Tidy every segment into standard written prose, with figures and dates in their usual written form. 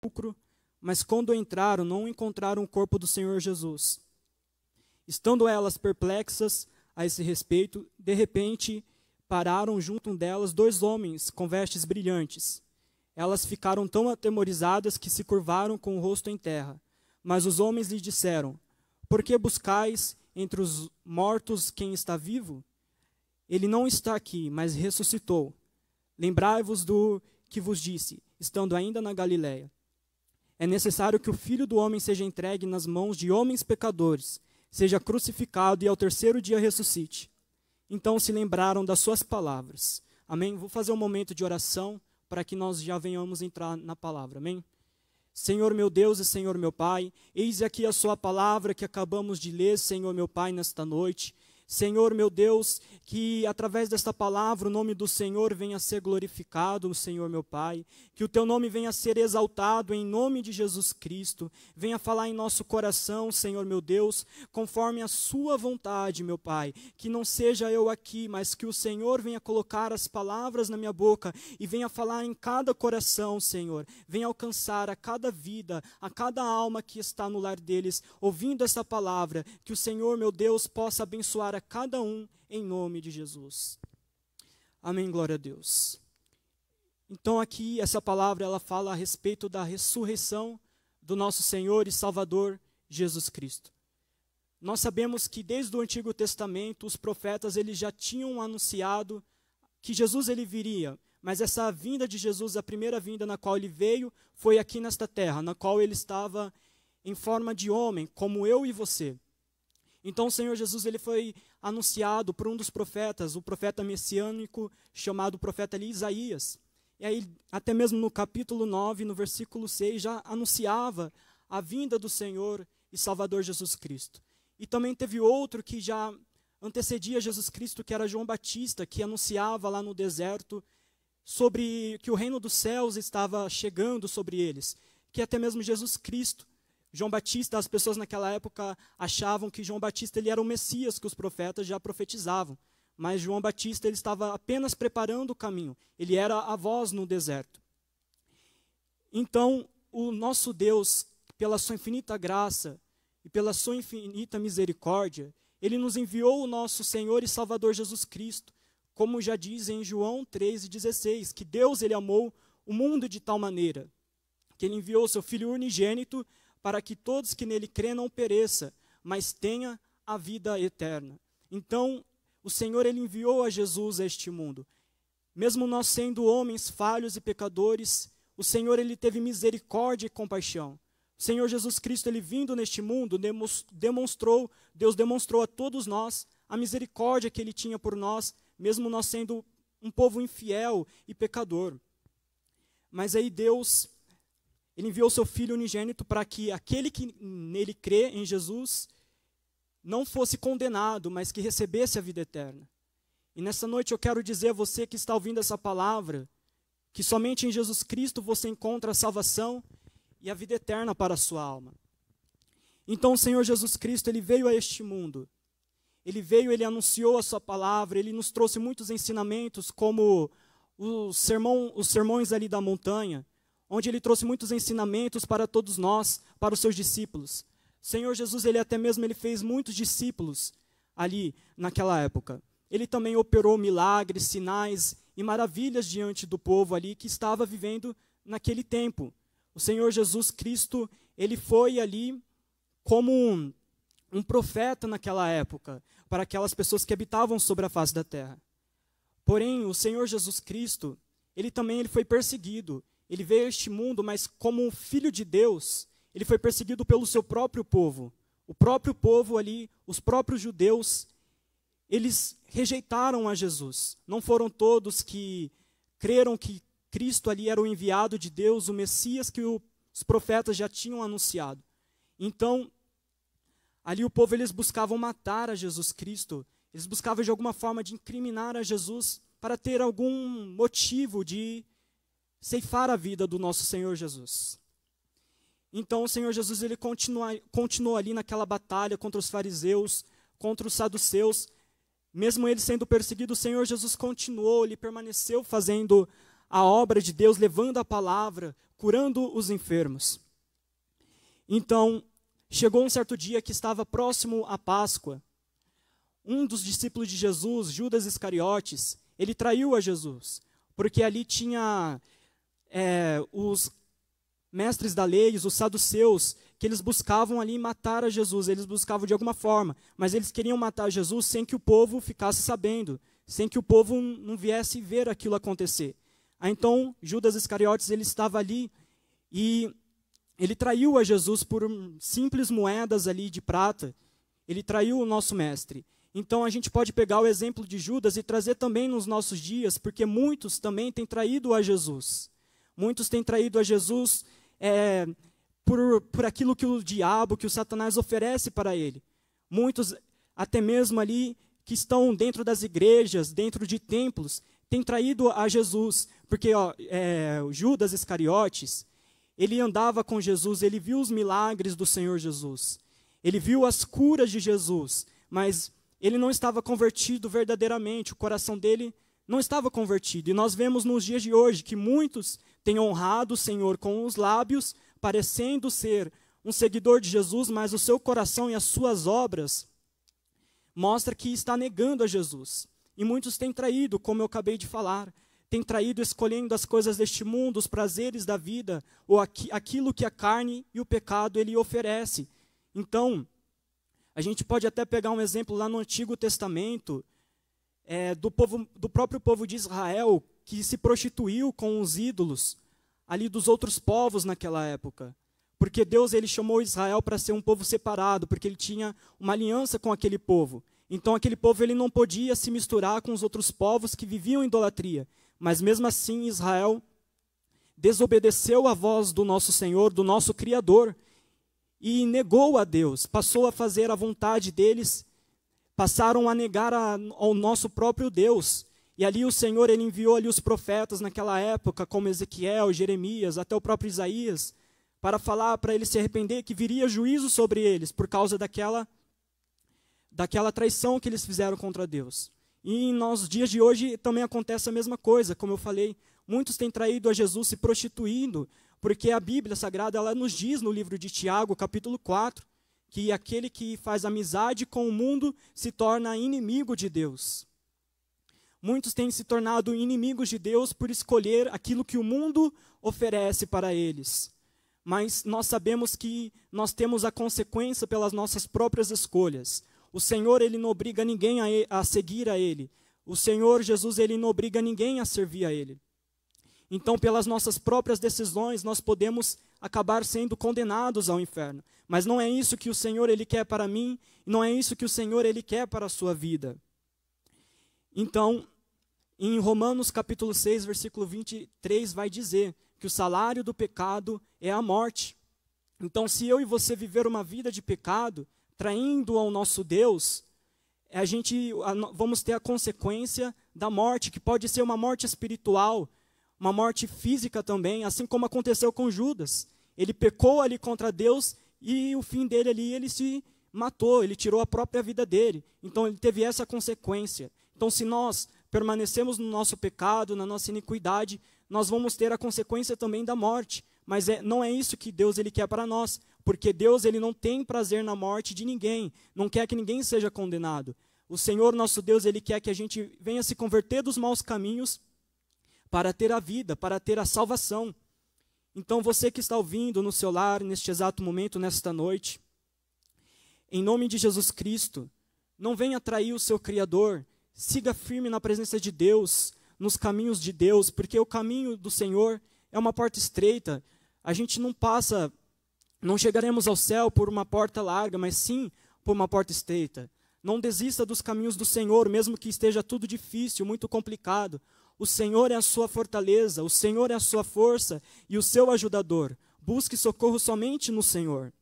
sepulcro, mas quando entraram, não encontraram o corpo do Senhor Jesus. Estando elas perplexas a esse respeito, de repente pararam junto delas 2 homens com vestes brilhantes. Elas ficaram tão atemorizadas que se curvaram com o rosto em terra. Mas os homens lhe disseram: por que buscais entre os mortos quem está vivo? Ele não está aqui, mas ressuscitou. Lembrai-vos do que vos disse, estando ainda na Galiléia. É necessário que o Filho do Homem seja entregue nas mãos de homens pecadores, seja crucificado e ao 3º dia ressuscite. Então se lembraram das suas palavras. Amém? Vou fazer um momento de oração para que nós já venhamos entrar na palavra. Amém? Senhor meu Deus e Senhor meu Pai, eis aqui a sua palavra que acabamos de ler, Senhor meu Pai, nesta noite. Senhor meu Deus, que através desta palavra o nome do Senhor venha a ser glorificado, Senhor meu Pai, que o teu nome venha a ser exaltado em nome de Jesus Cristo, venha falar em nosso coração, Senhor meu Deus, conforme a sua vontade, meu Pai, que não seja eu aqui, mas que o Senhor venha colocar as palavras na minha boca e venha falar em cada coração, Senhor, venha alcançar a cada vida, a cada alma que está no lar deles, ouvindo essa palavra, que o Senhor meu Deus possa abençoar a cada um, em nome de Jesus. Amém, glória a Deus. Então aqui, essa palavra, ela fala a respeito da ressurreição do nosso Senhor e Salvador, Jesus Cristo. Nós sabemos que desde o Antigo Testamento, os profetas eles já tinham anunciado que Jesus ele viria, mas essa vinda de Jesus, a primeira vinda na qual ele veio, foi aqui nesta terra, na qual ele estava em forma de homem, como eu e você. Então o Senhor Jesus ele foi anunciado por um dos profetas, o profeta messiânico chamado profeta Isaías. E aí, até mesmo no capítulo 9, no versículo 6, já anunciava a vinda do Senhor e Salvador Jesus Cristo. E também teve outro que já antecedia Jesus Cristo, que era João Batista, que anunciava lá no deserto sobre que o reino dos céus estava chegando sobre eles, que até mesmo Jesus Cristo. João Batista, as pessoas naquela época achavam que João Batista ele era o Messias que os profetas já profetizavam. Mas João Batista ele estava apenas preparando o caminho. Ele era a voz no deserto. Então, o nosso Deus, pela sua infinita graça e pela sua infinita misericórdia, ele nos enviou o nosso Senhor e Salvador Jesus Cristo, como já diz em João 3,16, que Deus ele amou o mundo de tal maneira, que ele enviou o seu Filho unigênito, para que todos que nele crêem não pereça, mas tenha a vida eterna. Então, o Senhor ele enviou a Jesus a este mundo. Mesmo nós sendo homens falhos e pecadores, o Senhor ele teve misericórdia e compaixão. O Senhor Jesus Cristo, ele vindo neste mundo, Deus demonstrou a todos nós a misericórdia que ele tinha por nós, mesmo nós sendo um povo infiel e pecador. Mas aí Deus ele enviou seu Filho unigênito para que aquele que nele crê, em Jesus, não fosse condenado, mas que recebesse a vida eterna. E nessa noite eu quero dizer a você que está ouvindo essa palavra, que somente em Jesus Cristo você encontra a salvação e a vida eterna para a sua alma. Então o Senhor Jesus Cristo, ele veio a este mundo. Ele veio, ele anunciou a sua palavra, ele nos trouxe muitos ensinamentos, como os sermões ali da montanha, onde ele trouxe muitos ensinamentos para todos nós, para os seus discípulos. O Senhor Jesus, ele até mesmo ele fez muitos discípulos ali naquela época. Ele também operou milagres, sinais e maravilhas diante do povo ali que estava vivendo naquele tempo. O Senhor Jesus Cristo, ele foi ali como um profeta naquela época, para aquelas pessoas que habitavam sobre a face da terra. Porém, o Senhor Jesus Cristo, ele também foi perseguido. Ele veio a este mundo, mas como um filho de Deus, ele foi perseguido pelo seu próprio povo. O próprio povo ali, os próprios judeus, eles rejeitaram a Jesus. Não foram todos que creram que Cristo ali era o enviado de Deus, o Messias que os profetas já tinham anunciado. Então, ali o povo eles buscavam matar a Jesus Cristo. Eles buscavam de alguma forma de incriminar a Jesus para ter algum motivo de ceifar a vida do nosso Senhor Jesus. Então o Senhor Jesus ele continuou ali naquela batalha contra os fariseus, contra os saduceus. Mesmo ele sendo perseguido, o Senhor Jesus continuou, ele permaneceu fazendo a obra de Deus, levando a palavra, curando os enfermos. Então, chegou um certo dia que estava próximo à Páscoa. Um dos discípulos de Jesus, Judas Iscariotes, ele traiu a Jesus, porque ali tinha os mestres da lei, os saduceus, que eles buscavam ali matar a Jesus, eles buscavam de alguma forma, mas eles queriam matar Jesus sem que o povo ficasse sabendo, sem que o povo não viesse ver aquilo acontecer. Então, Judas Iscariotes, ele estava ali e ele traiu a Jesus por simples moedas ali de prata, ele traiu o nosso mestre. Então, a gente pode pegar o exemplo de Judas e trazer também nos nossos dias, porque muitos também têm traído a Jesus. Muitos têm traído a Jesus por aquilo que o diabo, que o Satanás oferece para ele. Muitos, até mesmo ali, que estão dentro das igrejas, dentro de templos, têm traído a Jesus. Porque Judas Iscariotes, ele andava com Jesus, ele viu os milagres do Senhor Jesus. Ele viu as curas de Jesus, mas ele não estava convertido verdadeiramente, o coração dele não estava convertido. E nós vemos nos dias de hoje que muitos têm honrado o Senhor com os lábios, parecendo ser um seguidor de Jesus, mas o seu coração e as suas obras mostra que está negando a Jesus. E muitos têm traído, como eu acabei de falar, têm traído escolhendo as coisas deste mundo, os prazeres da vida, ou aquilo que a carne e o pecado ele oferece. Então, a gente pode até pegar um exemplo lá no Antigo Testamento, do próprio povo de Israel, que se prostituiu com os ídolos ali dos outros povos naquela época. Porque Deus ele chamou Israel para ser um povo separado, porque ele tinha uma aliança com aquele povo. Então aquele povo ele não podia se misturar com os outros povos que viviam em idolatria. Mas mesmo assim Israel desobedeceu a voz do nosso Senhor, do nosso Criador, e negou a Deus, passou a fazer a vontade deles, passaram a negar ao nosso próprio Deus. E ali o Senhor ele enviou ali os profetas naquela época, como Ezequiel, Jeremias, até o próprio Isaías, para falar para eles se arrepender, que viria juízo sobre eles, por causa daquela traição que eles fizeram contra Deus. E nos dias de hoje também acontece a mesma coisa, como eu falei, muitos têm traído a Jesus se prostituindo, porque a Bíblia Sagrada ela nos diz no livro de Tiago, capítulo 4, que aquele que faz amizade com o mundo se torna inimigo de Deus. Muitos têm se tornado inimigos de Deus por escolher aquilo que o mundo oferece para eles. Mas nós sabemos que nós temos a consequência pelas nossas próprias escolhas. O Senhor ele não obriga ninguém a seguir a Ele. O Senhor Jesus ele não obriga ninguém a servir a Ele. Então, pelas nossas próprias decisões, nós podemos acabar sendo condenados ao inferno. Mas não é isso que o Senhor ele quer para mim, e não é isso que o Senhor ele quer para a sua vida. Então, em Romanos capítulo 6, versículo 23, vai dizer que o salário do pecado é a morte. Então, se eu e você viver uma vida de pecado, traindo ao nosso Deus, vamos ter a consequência da morte, que pode ser uma morte espiritual, uma morte física também, assim como aconteceu com Judas. Ele pecou ali contra Deus e o fim dele ali, ele se matou, ele tirou a própria vida dele. Então ele teve essa consequência. Então se nós permanecemos no nosso pecado, na nossa iniquidade, nós vamos ter a consequência também da morte. Mas não é isso que Deus ele quer para nós, porque Deus ele não tem prazer na morte de ninguém, não quer que ninguém seja condenado. O Senhor nosso Deus ele quer que a gente venha se converter dos maus caminhos para ter a vida, para ter a salvação. Então você que está ouvindo no seu lar, neste exato momento, nesta noite, em nome de Jesus Cristo, não venha trair o seu Criador, siga firme na presença de Deus, nos caminhos de Deus, porque o caminho do Senhor é uma porta estreita. A gente não chegaremos ao céu por uma porta larga, mas sim por uma porta estreita. Não desista dos caminhos do Senhor, mesmo que esteja tudo difícil, muito complicado. O Senhor é a sua fortaleza, o Senhor é a sua força e o seu ajudador. Busque socorro somente no Senhor.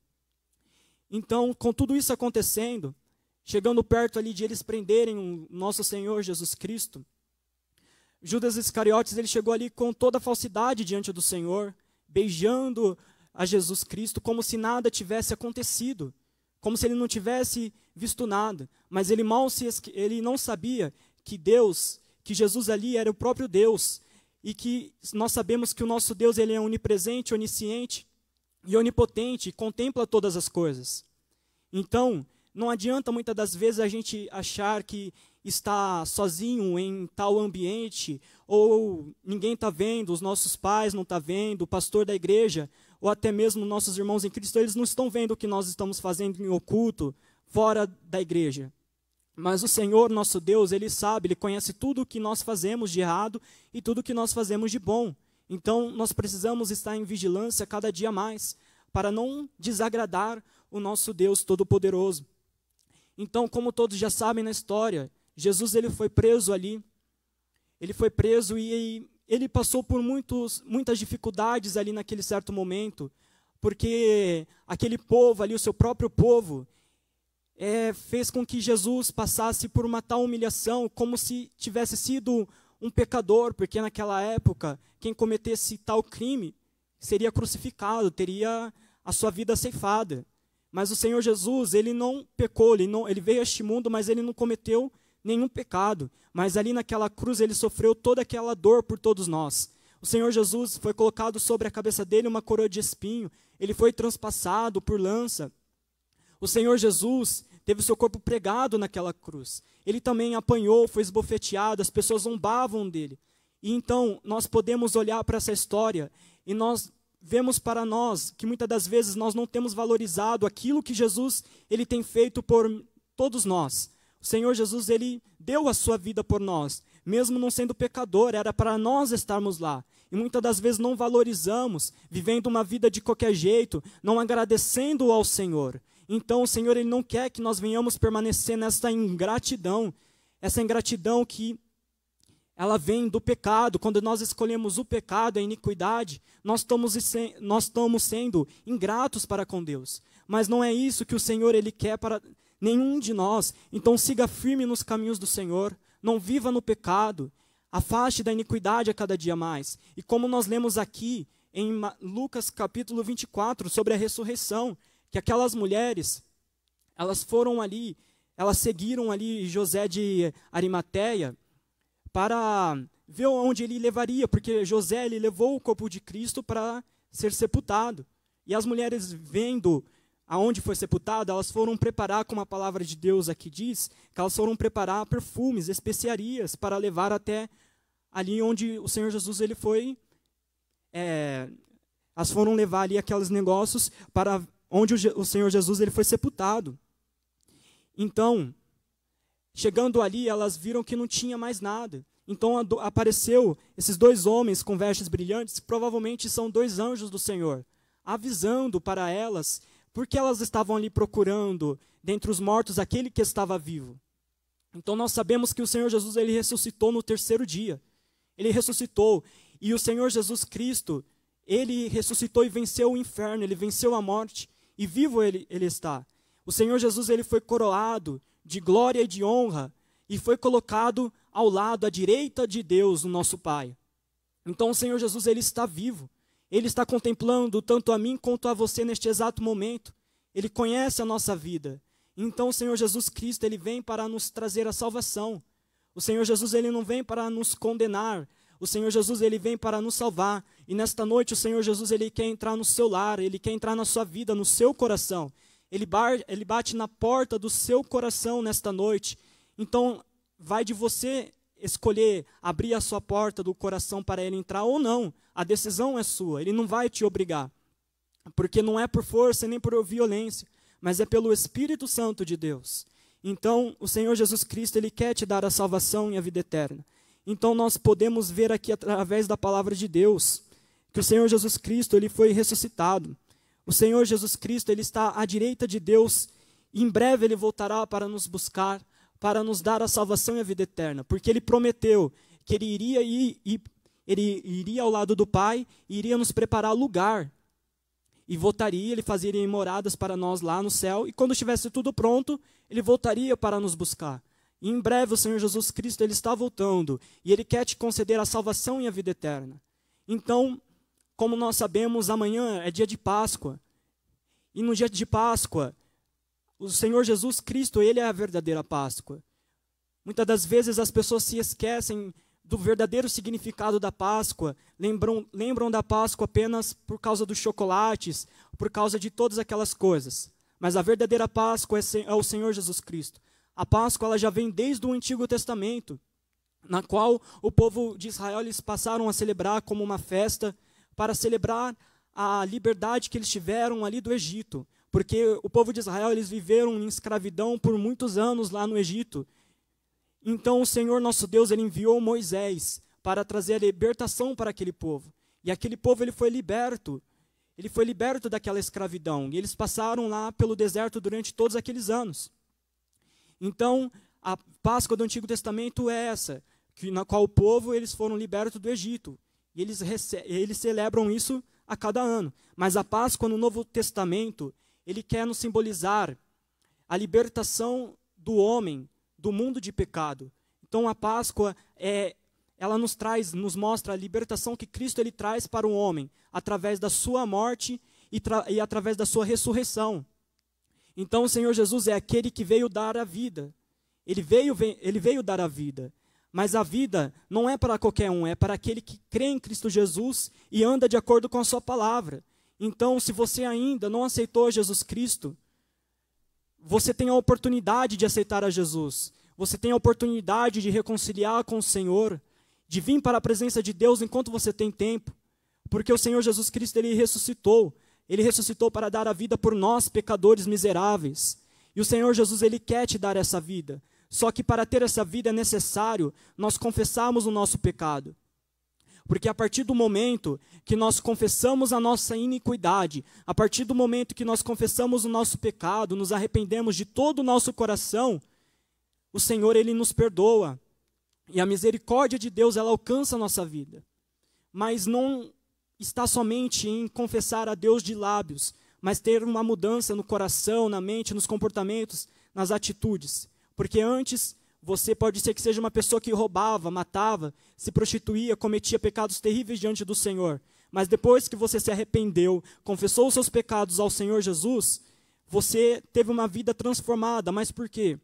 Então, com tudo isso acontecendo, chegando perto ali de eles prenderem o nosso Senhor Jesus Cristo, Judas Iscariotes ele chegou ali com toda a falsidade diante do Senhor, beijando a Jesus Cristo como se nada tivesse acontecido, como se ele não tivesse visto nada. Mas ele não sabia que Jesus ali era o próprio Deus. e que nós sabemos que o nosso Deus ele é onipresente, onisciente e onipotente, e contempla todas as coisas. Então, não adianta muitas das vezes a gente achar que está sozinho em tal ambiente, ou ninguém está vendo, os nossos pais não estão vendo, o pastor da igreja, ou até mesmo nossos irmãos em Cristo, eles não estão vendo o que nós estamos fazendo em oculto, fora da igreja. Mas o Senhor, nosso Deus, Ele sabe, Ele conhece tudo o que nós fazemos de errado e tudo o que nós fazemos de bom. Então, nós precisamos estar em vigilância cada dia mais, para não desagradar o nosso Deus Todo-Poderoso. Então, como todos já sabem na história, Jesus ele foi preso ali. Ele foi preso e ele passou por muitas dificuldades ali naquele certo momento, porque aquele povo ali, o seu próprio povo, fez com que Jesus passasse por uma tal humilhação, como se tivesse sido um pecador, porque naquela época, quem cometesse tal crime seria crucificado, teria a sua vida ceifada. Mas o Senhor Jesus, ele não pecou, ele veio a este mundo, mas ele não cometeu nenhum pecado. Mas ali naquela cruz ele sofreu toda aquela dor por todos nós. O Senhor Jesus foi colocado sobre a cabeça dele uma coroa de espinho, ele foi transpassado por lança. O Senhor Jesus teve o seu corpo pregado naquela cruz. Ele também apanhou, foi esbofeteado, as pessoas zombavam dele. E então nós podemos olhar para essa história e nós vemos para nós que muitas das vezes nós não temos valorizado aquilo que Jesus ele tem feito por todos nós. O Senhor Jesus ele deu a sua vida por nós, mesmo não sendo pecador, era para nós estarmos lá. E muitas das vezes não valorizamos, vivendo uma vida de qualquer jeito, não agradecendo ao Senhor. Então o Senhor ele não quer que nós venhamos permanecer nessa ingratidão, essa ingratidão que ela vem do pecado. Quando nós escolhemos o pecado, a iniquidade, nós estamos sendo ingratos para com Deus. Mas não é isso que o Senhor ele quer para nenhum de nós. Então siga firme nos caminhos do Senhor, não viva no pecado, afaste da iniquidade a cada dia mais. E como nós lemos aqui em Lucas capítulo 24, sobre a ressurreição, que aquelas mulheres, elas foram ali, elas seguiram ali José de Arimateia, para ver onde ele levaria, porque José ele levou o corpo de Cristo para ser sepultado. E as mulheres, vendo aonde foi sepultado, elas foram preparar, como a palavra de Deus aqui diz, que elas foram preparar perfumes, especiarias, para levar até ali onde o Senhor Jesus ele foi. Elas foram levar ali aqueles negócios para onde o Senhor Jesus ele foi sepultado. Então, chegando ali, elas viram que não tinha mais nada. Então apareceu esses dois homens com vestes brilhantes, que provavelmente são dois anjos do Senhor, avisando para elas, porque elas estavam ali procurando, dentre os mortos, aquele que estava vivo. Então nós sabemos que o Senhor Jesus ele ressuscitou no terceiro dia. Ele ressuscitou, e o Senhor Jesus Cristo, ele ressuscitou e venceu o inferno, ele venceu a morte, e vivo ele está. O Senhor Jesus ele foi coroado de glória e de honra, e foi colocado ao lado, à direita de Deus, o nosso Pai. Então o Senhor Jesus ele está vivo, ele está contemplando tanto a mim quanto a você neste exato momento, ele conhece a nossa vida. Então o Senhor Jesus Cristo ele vem para nos trazer a salvação. O Senhor Jesus ele não vem para nos condenar, o Senhor Jesus ele vem para nos salvar. E nesta noite o Senhor Jesus ele quer entrar no seu lar, ele quer entrar na sua vida, no seu coração. Ele bate na porta do seu coração nesta noite. Então, vai de você escolher abrir a sua porta do coração para ele entrar ou não. A decisão é sua, ele não vai te obrigar. Porque não é por força nem por violência, mas é pelo Espírito Santo de Deus. Então, o Senhor Jesus Cristo, ele quer te dar a salvação e a vida eterna. Então, nós podemos ver aqui, através da palavra de Deus, que o Senhor Jesus Cristo, ele foi ressuscitado. O Senhor Jesus Cristo, ele está à direita de Deus, e em breve ele voltará para nos buscar, para nos dar a salvação e a vida eterna, porque ele prometeu que ele iria ao lado do Pai e iria nos preparar lugar, e voltaria, ele fazeria moradas para nós lá no céu, e quando estivesse tudo pronto, ele voltaria para nos buscar. E em breve o Senhor Jesus Cristo ele está voltando, e ele quer te conceder a salvação e a vida eterna. Então, como nós sabemos, amanhã é dia de Páscoa. E no dia de Páscoa, o Senhor Jesus Cristo, ele é a verdadeira Páscoa. Muitas das vezes as pessoas se esquecem do verdadeiro significado da Páscoa, lembram da Páscoa apenas por causa dos chocolates, por causa de todas aquelas coisas. Mas a verdadeira Páscoa é o Senhor Jesus Cristo. A Páscoa ela já vem desde o Antigo Testamento, na qual o povo de Israel eles passaram a celebrar como uma festa para celebrar a liberdade que eles tiveram ali do Egito. Porque o povo de Israel eles viveram em escravidão por muitos anos lá no Egito. Então o Senhor nosso Deus ele enviou Moisés para trazer a libertação para aquele povo. E aquele povo ele foi liberto daquela escravidão. E eles passaram lá pelo deserto durante todos aqueles anos. Então a Páscoa do Antigo Testamento é essa, na qual o povo eles foram libertos do Egito. E eles celebram isso a cada ano. Mas a Páscoa no Novo Testamento, ele quer nos simbolizar a libertação do homem, do mundo de pecado. Então a Páscoa ela nos mostra a libertação que Cristo ele traz para o homem, através da sua morte e através da sua ressurreição. Então o Senhor Jesus é aquele que veio dar a vida. Ele veio dar a vida. Mas a vida não é para qualquer um, é para aquele que crê em Cristo Jesus e anda de acordo com a sua palavra. Então, se você ainda não aceitou Jesus Cristo, você tem a oportunidade de aceitar a Jesus. Você tem a oportunidade de reconciliar com o Senhor, de vir para a presença de Deus enquanto você tem tempo. Porque o Senhor Jesus Cristo, Ele ressuscitou. Ele ressuscitou para dar a vida por nós, pecadores miseráveis. E o Senhor Jesus, Ele quer te dar essa vida. Só que para ter essa vida é necessário nós confessarmos o nosso pecado. Porque a partir do momento que nós confessamos a nossa iniquidade, a partir do momento que nós confessamos o nosso pecado, nos arrependemos de todo o nosso coração, o Senhor ele nos perdoa. E a misericórdia de Deus ela alcança a nossa vida. Mas não está somente em confessar a Deus de lábios, mas ter uma mudança no coração, na mente, nos comportamentos, nas atitudes. Porque antes, você pode ser que seja uma pessoa que roubava, matava, se prostituía, cometia pecados terríveis diante do Senhor. Mas depois que você se arrependeu, confessou os seus pecados ao Senhor Jesus, você teve uma vida transformada. Mas por quê?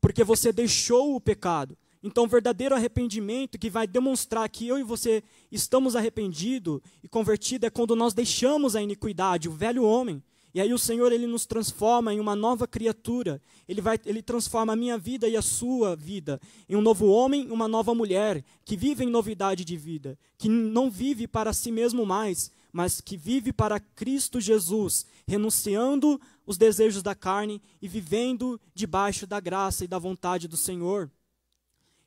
Porque você deixou o pecado. Então, o verdadeiro arrependimento que vai demonstrar que eu e você estamos arrependidos e convertidos é quando nós deixamos a iniquidade, o velho homem. E aí o Senhor ele nos transforma em uma nova criatura. Ele transforma a minha vida e a sua vida em um novo homem, uma nova mulher, que vive em novidade de vida, que não vive para si mesmo mais, mas que vive para Cristo Jesus, renunciando os desejos da carne e vivendo debaixo da graça e da vontade do Senhor.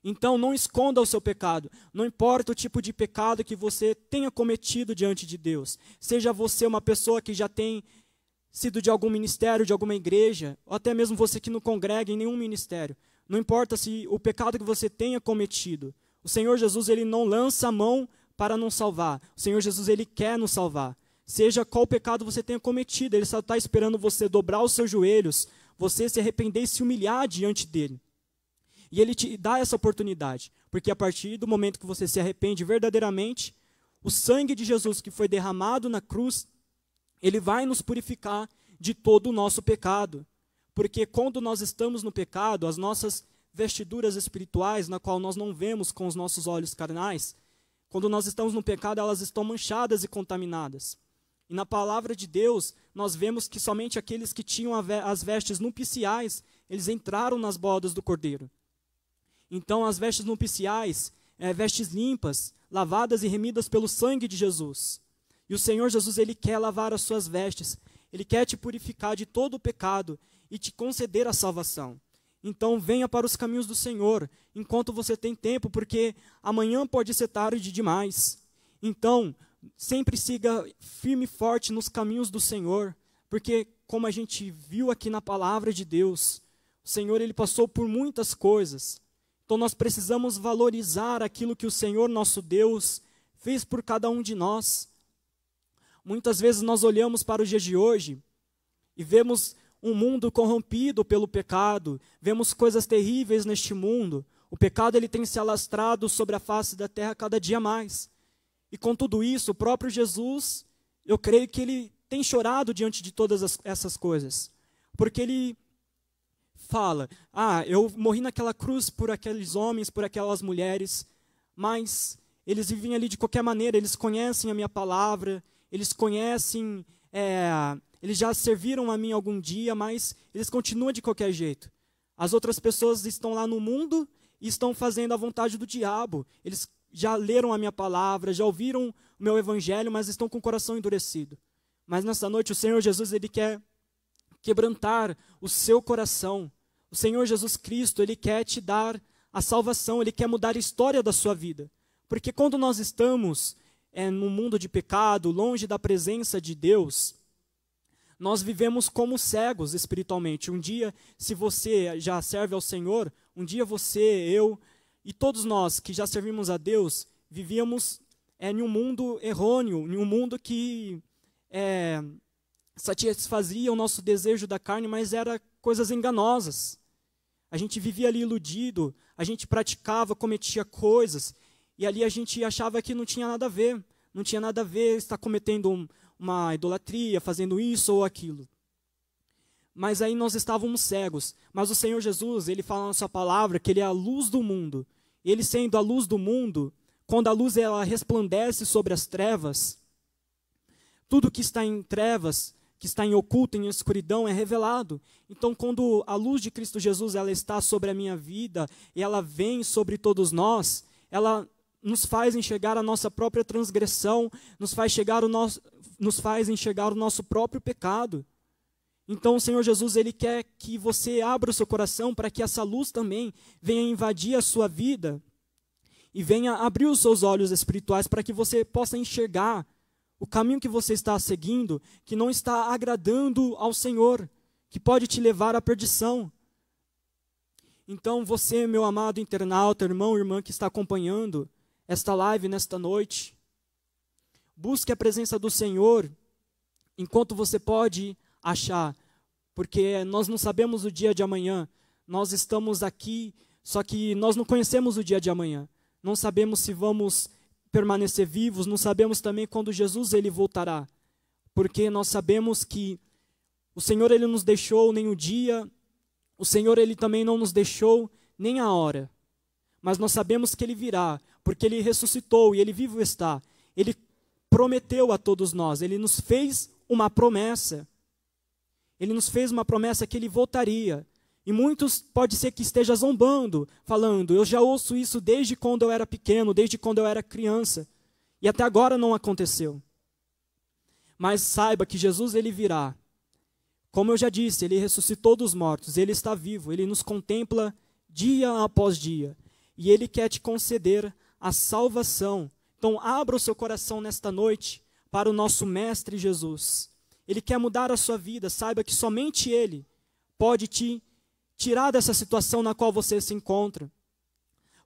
Então não esconda o seu pecado, não importa o tipo de pecado que você tenha cometido diante de Deus. Seja você uma pessoa que já tem sido de algum ministério, de alguma igreja, ou até mesmo você que não congrega em nenhum ministério. Não importa se o pecado que você tenha cometido. O Senhor Jesus, Ele não lança a mão para nos salvar. O Senhor Jesus, Ele quer nos salvar. Seja qual pecado você tenha cometido, Ele só está esperando você dobrar os seus joelhos, você se arrepender e se humilhar diante dEle. E Ele te dá essa oportunidade, porque a partir do momento que você se arrepende verdadeiramente, o sangue de Jesus que foi derramado na cruz, Ele vai nos purificar de todo o nosso pecado. Porque quando nós estamos no pecado, as nossas vestiduras espirituais, na qual nós não vemos com os nossos olhos carnais, quando nós estamos no pecado, elas estão manchadas e contaminadas. E na palavra de Deus, nós vemos que somente aqueles que tinham as vestes nupciais, eles entraram nas bodas do Cordeiro. Então, as vestes nupciais, vestes limpas, lavadas e remidas pelo sangue de Jesus. E o Senhor Jesus, Ele quer lavar as suas vestes. Ele quer te purificar de todo o pecado e te conceder a salvação. Então, venha para os caminhos do Senhor, enquanto você tem tempo, porque amanhã pode ser tarde demais. Então, sempre siga firme e forte nos caminhos do Senhor, porque, como a gente viu aqui na palavra de Deus, o Senhor Ele passou por muitas coisas. Então, nós precisamos valorizar aquilo que o Senhor, nosso Deus, fez por cada um de nós. Muitas vezes nós olhamos para os dias de hoje e vemos um mundo corrompido pelo pecado, vemos coisas terríveis neste mundo. O pecado ele tem se alastrado sobre a face da terra cada dia mais. E com tudo isso, o próprio Jesus, eu creio que ele tem chorado diante de todas essas coisas. Porque ele fala, eu morri naquela cruz por aqueles homens, por aquelas mulheres, mas eles vivem ali de qualquer maneira, eles conhecem a minha palavra, eles conhecem, eles já serviram a mim algum dia, mas eles continuam de qualquer jeito. As outras pessoas estão lá no mundo e estão fazendo a vontade do diabo. Eles já leram a minha palavra, já ouviram o meu evangelho, mas estão com o coração endurecido. Mas nessa noite o Senhor Jesus, Ele quer quebrantar o seu coração. O Senhor Jesus Cristo, Ele quer te dar a salvação, Ele quer mudar a história da sua vida. Porque quando nós estamos num mundo de pecado, longe da presença de Deus, nós vivemos como cegos espiritualmente. Um dia, se você já serve ao Senhor, um dia você, eu e todos nós que já servimos a Deus, vivíamos em um mundo errôneo, em um mundo que satisfazia o nosso desejo da carne, mas era coisas enganosas. A gente vivia ali iludido, a gente praticava, cometia coisas, e ali a gente achava que não tinha nada a ver. Não tinha nada a ver estar cometendo uma idolatria, fazendo isso ou aquilo. Mas aí nós estávamos cegos. Mas o Senhor Jesus, Ele fala na sua palavra que Ele é a luz do mundo. Ele sendo a luz do mundo, quando a luz ela resplandece sobre as trevas, tudo que está em trevas, que está em oculto, em escuridão, é revelado. Então, quando a luz de Cristo Jesus ela está sobre a minha vida, e ela vem sobre todos nós, ela nos faz enxergar a nossa própria transgressão, nos faz enxergar o nosso próprio pecado. Então o Senhor Jesus, Ele quer que você abra o seu coração para que essa luz também venha invadir a sua vida e venha abrir os seus olhos espirituais para que você possa enxergar o caminho que você está seguindo, que não está agradando ao Senhor, que pode te levar à perdição. Então você, meu amado internauta, irmão, irmã que está acompanhando esta live nesta noite, busque a presença do Senhor enquanto você pode achar, porque nós não sabemos o dia de amanhã. Nós estamos aqui, só que nós não conhecemos o dia de amanhã. Não sabemos se vamos permanecer vivos, não sabemos também quando Jesus Ele voltará, porque nós sabemos que o Senhor Ele nos deixou nem o dia, o Senhor Ele também não nos deixou nem a hora, mas nós sabemos que Ele virá, porque Ele ressuscitou e Ele vivo está. Ele prometeu a todos nós, Ele nos fez uma promessa. Ele nos fez uma promessa que Ele voltaria. E muitos pode ser que esteja zombando, falando, eu já ouço isso desde quando eu era pequeno, desde quando eu era criança. E até agora não aconteceu. Mas saiba que Jesus Ele virá. Como eu já disse, Ele ressuscitou dos mortos, Ele está vivo, Ele nos contempla dia após dia. E Ele quer te conceder a salvação. Então abra o seu coração nesta noite para o nosso Mestre Jesus. Ele quer mudar a sua vida. Saiba que somente Ele pode te tirar dessa situação na qual você se encontra.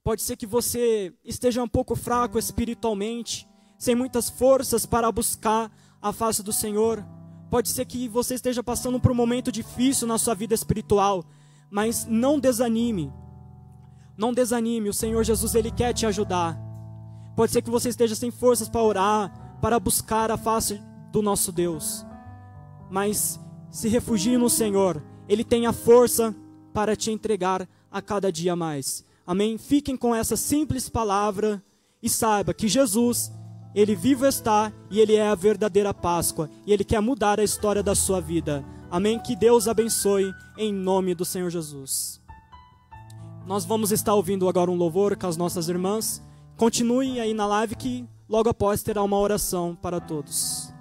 Pode ser que você esteja um pouco fraco espiritualmente, sem muitas forças para buscar a face do Senhor. Pode ser que você esteja passando por um momento difícil na sua vida espiritual, mas não desanime. Não desanime, o Senhor Jesus Ele quer te ajudar. Pode ser que você esteja sem forças para orar, para buscar a face do nosso Deus. Mas se refugie no Senhor, Ele tem a força para te entregar a cada dia mais. Amém? Fiquem com essa simples palavra e saiba que Jesus, Ele vivo está e Ele é a verdadeira Páscoa. E Ele quer mudar a história da sua vida. Amém? Que Deus abençoe em nome do Senhor Jesus. Nós vamos estar ouvindo agora um louvor com as nossas irmãs. Continue aí na live que logo após terá uma oração para todos.